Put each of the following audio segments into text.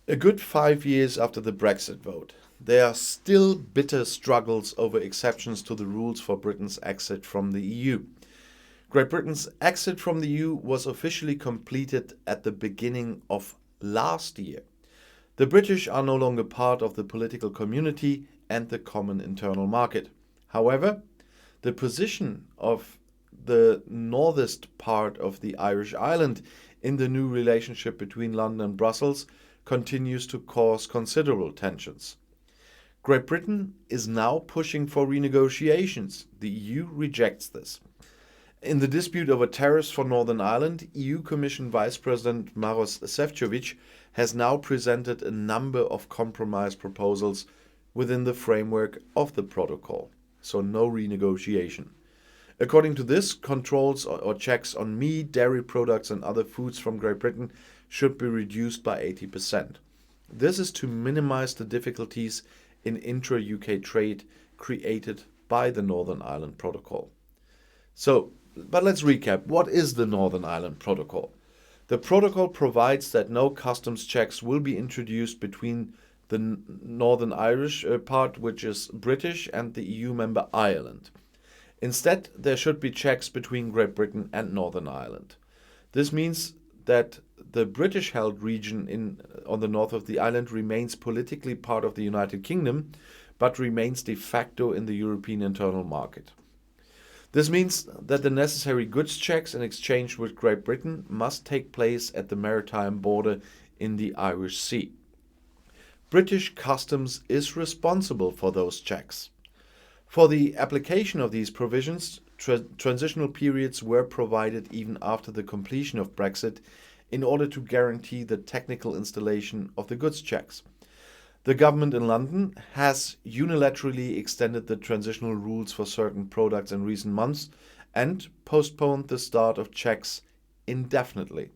A good 5 years after the Brexit vote, there are still bitter struggles over exceptions to the rules for Britain's exit from the EU. Great Britain's exit from the EU was officially completed at the beginning of last year. The British are no longer part of the political community and the common internal market. However, the position of the northest part of the Irish island in the new relationship between London and Brussels continues to cause considerable tensions. Great Britain is now pushing for renegotiations. The EU rejects this. In the dispute over tariffs for Northern Ireland, EU Commission Vice President Maros Šefčovič has now presented a number of compromise proposals within the framework of the protocol, so no renegotiation. According to this, controls or checks on meat, dairy products, and other foods from Great Britain should be reduced by 80%. This is to minimize the difficulties in intra-UK trade created by the Northern Ireland Protocol. But let's recap. What is the Northern Ireland Protocol? The protocol provides that no customs checks will be introduced between the Northern Irish part, which is British, and the EU member Ireland. Instead, there should be checks between Great Britain and Northern Ireland. This means that the British-held region on the north of the island remains politically part of the United Kingdom, but remains de facto in the European internal market. This means that the necessary goods checks in exchange with Great Britain must take place at the maritime border in the Irish Sea. British customs is responsible for those checks. For the application of these provisions, transitional periods were provided even after the completion of Brexit in order to guarantee the technical installation of the goods checks. The government in London has unilaterally extended the transitional rules for certain products in recent months and postponed the start of checks indefinitely.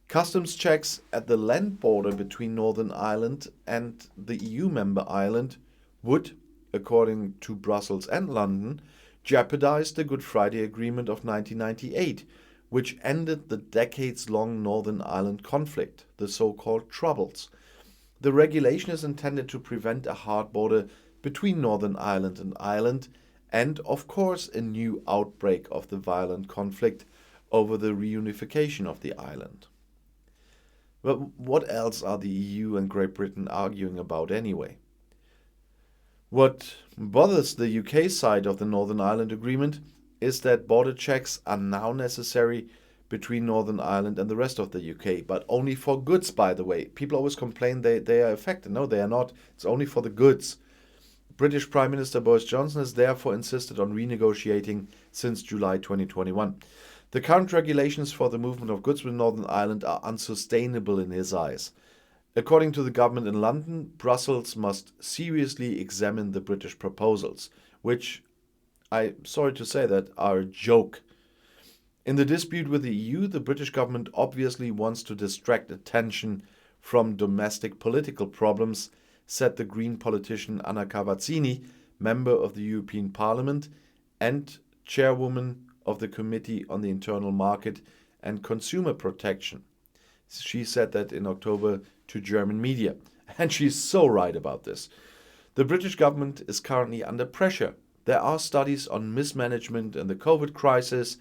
Customs checks at the land border between Northern Ireland and the EU member Ireland would, according to Brussels and London, jeopardize the Good Friday Agreement of 1998, which ended the decades-long Northern Ireland conflict, the so-called Troubles. The regulation is intended to prevent a hard border between Northern Ireland and Ireland and, of course, a new outbreak of the violent conflict over the reunification of the island. But what else are the EU and Great Britain arguing about anyway? What bothers the UK side of the Northern Ireland Agreement is that border checks are now necessary between Northern Ireland and the rest of the UK, but only for goods, by the way. People always complain they are affected. No, they are not. It's only for the goods. British Prime Minister Boris Johnson has therefore insisted on renegotiating since July 2021. The current regulations for the movement of goods with Northern Ireland are unsustainable in his eyes. According to the government in London, Brussels must seriously examine the British proposals, which, I'm sorry to say that, are a joke. In the dispute with the EU, the British government obviously wants to distract attention from domestic political problems, said the Green politician Anna Cavazzini, member of the European Parliament and chairwoman of the Committee on the Internal Market and Consumer Protection. She said that in October to German media. And she's so right about this. The British government is currently under pressure. There are studies on mismanagement and the COVID crisis.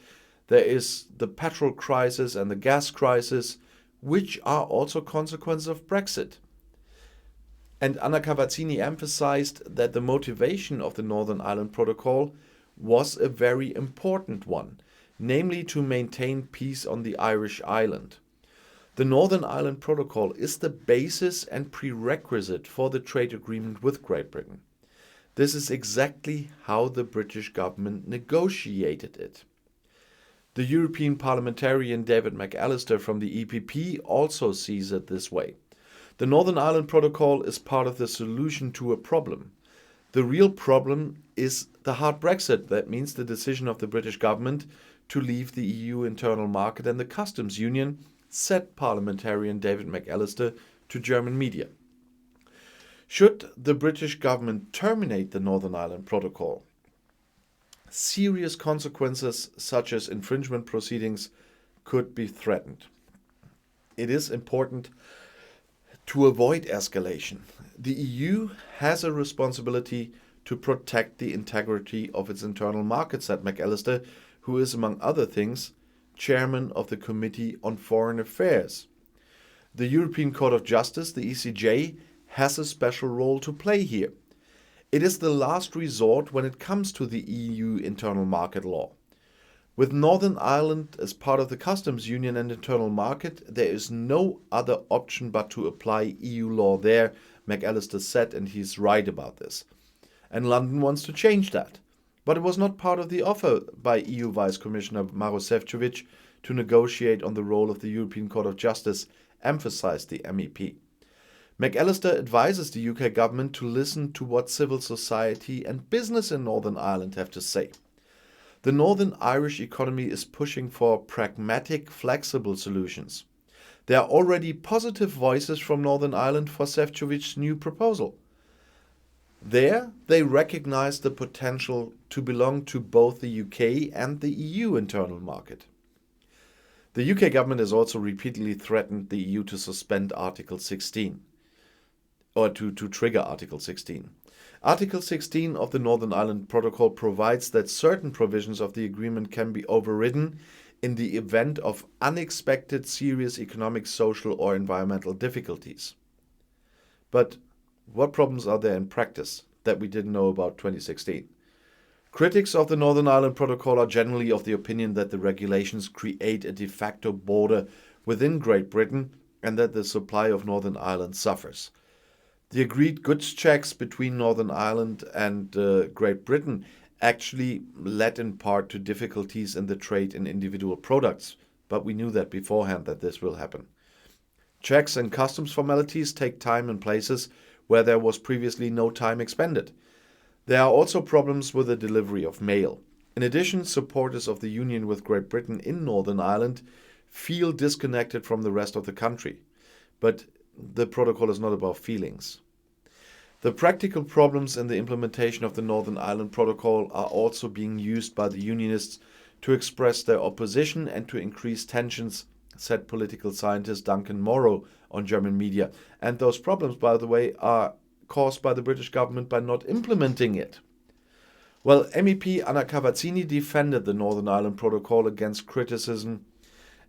There is the petrol crisis and the gas crisis, which are also consequences of Brexit. And Anna Cavazzini emphasized that the motivation of the Northern Ireland Protocol was a very important one, namely to maintain peace on the Irish island. The Northern Ireland Protocol is the basis and prerequisite for the trade agreement with Great Britain. This is exactly how the British government negotiated it. The European parliamentarian David McAllister from the EPP also sees it this way. The Northern Ireland Protocol is part of the solution to a problem. The real problem is the hard Brexit. That means the decision of the British government to leave the EU internal market and the customs union, said parliamentarian David McAllister to German media. Should the British government terminate the Northern Ireland Protocol, serious consequences such as infringement proceedings could be threatened. It is important To avoid escalation, the EU has a responsibility to protect the integrity of its internal market, said McAllister, who is, among other things, chairman of the Committee on Foreign Affairs. The European Court of Justice, the ECJ, has a special role to play here. It is the last resort when it comes to the EU internal market law. With Northern Ireland as part of the customs union and internal market, there is no other option but to apply EU law there, McAllister said, and he's right about this. And London wants to change that. But it was not part of the offer by EU Vice Commissioner Maroš Šefčovič to negotiate on the role of the European Court of Justice, emphasized the MEP. McAllister advises the UK government to listen to what civil society and business in Northern Ireland have to say. The Northern Irish economy is pushing for pragmatic, flexible solutions. There are already positive voices from Northern Ireland for Šefčovič's new proposal. There, they recognize the potential to belong to both the UK and the EU internal market. The UK government has also repeatedly threatened the EU to suspend Article 16, or to trigger Article 16. Article 16 of the Northern Ireland Protocol provides that certain provisions of the agreement can be overridden in the event of unexpected serious economic, social, or environmental difficulties. But what problems are there in practice that we didn't know about 2016? Critics of the Northern Ireland Protocol are generally of the opinion that the regulations create a de facto border within Great Britain and that the supply of Northern Ireland suffers. The agreed goods checks between Northern Ireland and Great Britain actually led in part to difficulties in the trade in individual products, but we knew that beforehand that this will happen. Checks and customs formalities take time in places where there was previously no time expended. There are also problems with the delivery of mail. In addition, supporters of the union with Great Britain in Northern Ireland feel disconnected from the rest of the country. But the protocol is not about feelings. The practical problems in the implementation of the Northern Ireland Protocol are also being used by the unionists to express their opposition and to increase tensions, said political scientist Duncan Morrow on German media. And those problems, by the way, are caused by the British government by not implementing it. Well, MEP Anna Cavazzini defended the Northern Ireland Protocol against criticism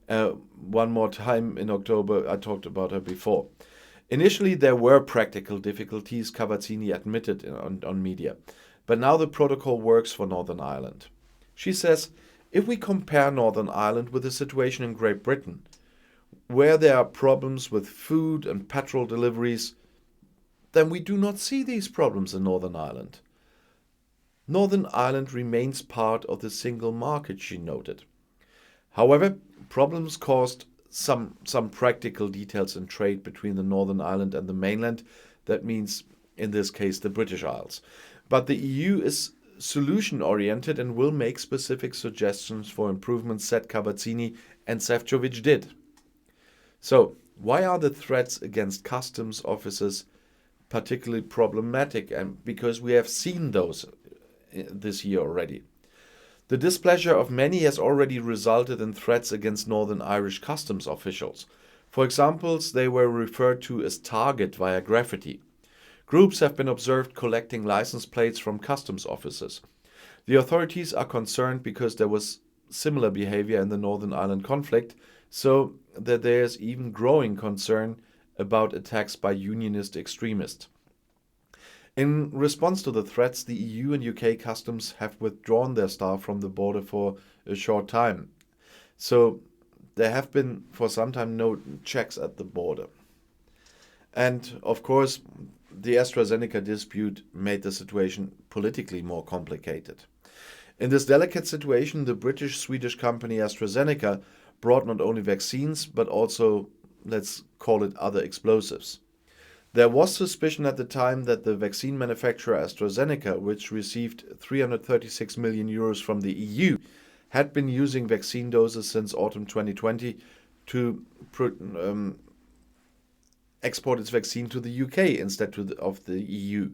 one more time in October. I talked about her before. Initially, there were practical difficulties, Cavazzini admitted on media. But now the protocol works for Northern Ireland. She says, if we compare Northern Ireland with the situation in Great Britain, where there are problems with food and petrol deliveries, then we do not see these problems in Northern Ireland. Northern Ireland remains part of the single market, she noted. However, problems caused some practical details in trade between the Northern Ireland and the mainland. That means, in this case, the British Isles. But the EU is solution-oriented and will make specific suggestions for improvements, said Cavazzini, and Šefčovič did. So, why are the threats against customs officers particularly problematic? And because we have seen those this year already. The displeasure of many has already resulted in threats against Northern Irish customs officials. For example, they were referred to as target via graffiti. Groups have been observed collecting license plates from customs officers. The authorities are concerned because there was similar behavior in the Northern Ireland conflict, so that there is even growing concern about attacks by unionist extremists. In response to the threats, the EU and UK customs have withdrawn their staff from the border for a short time. So there have been for some time no checks at the border. And of course, the AstraZeneca dispute made the situation politically more complicated. In this delicate situation, the British-Swedish company AstraZeneca brought not only vaccines, but also, let's call it, other explosives. There was suspicion at the time that the vaccine manufacturer AstraZeneca, which received 336 million euros from the EU, had been using vaccine doses since autumn 2020 to export its vaccine to the UK instead of the EU.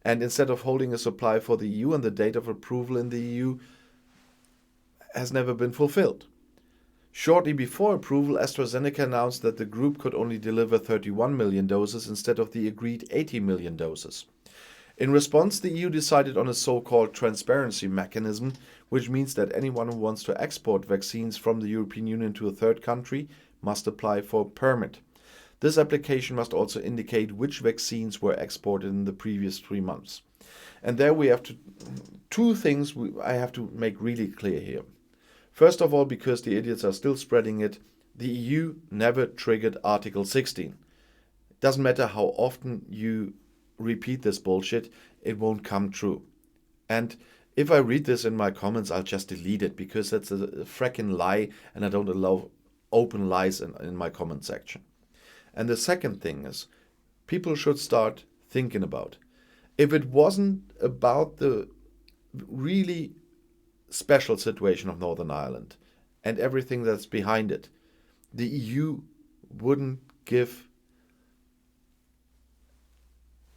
And instead of holding a supply for the EU, and the date of approval in the EU has never been fulfilled. Shortly before approval, AstraZeneca announced that the group could only deliver 31 million doses instead of the agreed 80 million doses. In response, the EU decided on a so-called transparency mechanism, which means that anyone who wants to export vaccines from the European Union to a third country must apply for a permit. This application must also indicate which vaccines were exported in the previous 3 months. And there we have two things I have to make really clear here. First of all, because the idiots are still spreading it, the EU never triggered Article 16. It doesn't matter how often you repeat this bullshit, it won't come true. And if I read this in my comments, I'll just delete it because that's a fracking lie and I don't allow open lies in my comment section. And the second thing is, people should start thinking about, if it wasn't about the really special situation of Northern Ireland and everything that's behind it, the EU wouldn't give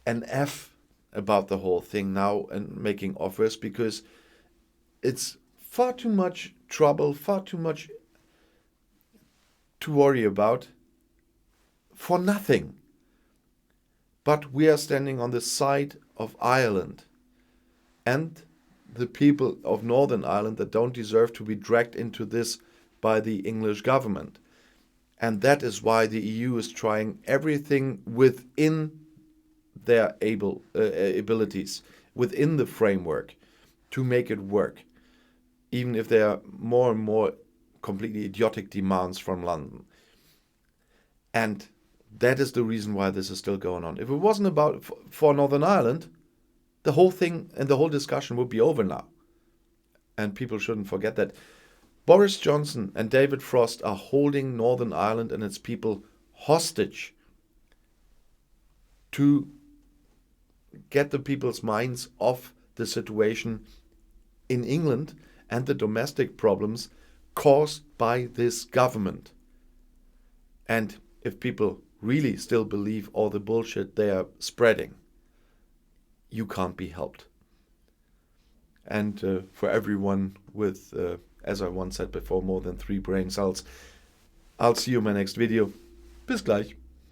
an F about the whole thing now and making offers, because it's far too much trouble, far too much to worry about for nothing. But we are standing on the side of Ireland and the people of Northern Ireland that don't deserve to be dragged into this by the English government. And that is why the EU is trying everything within their abilities, within the framework, to make it work, even if there are more and more completely idiotic demands from London. And that is the reason why this is still going on. If it wasn't about for Northern Ireland, the whole thing and the whole discussion would be over now. And people shouldn't forget that. Boris Johnson and David Frost are holding Northern Ireland and its people hostage to get the people's minds off the situation in England and the domestic problems caused by this government. And if people really still believe all the bullshit they are spreading, you can't be helped. And for everyone with, as I once said before, more than 3 brain cells, I'll see you in my next video. Bis gleich.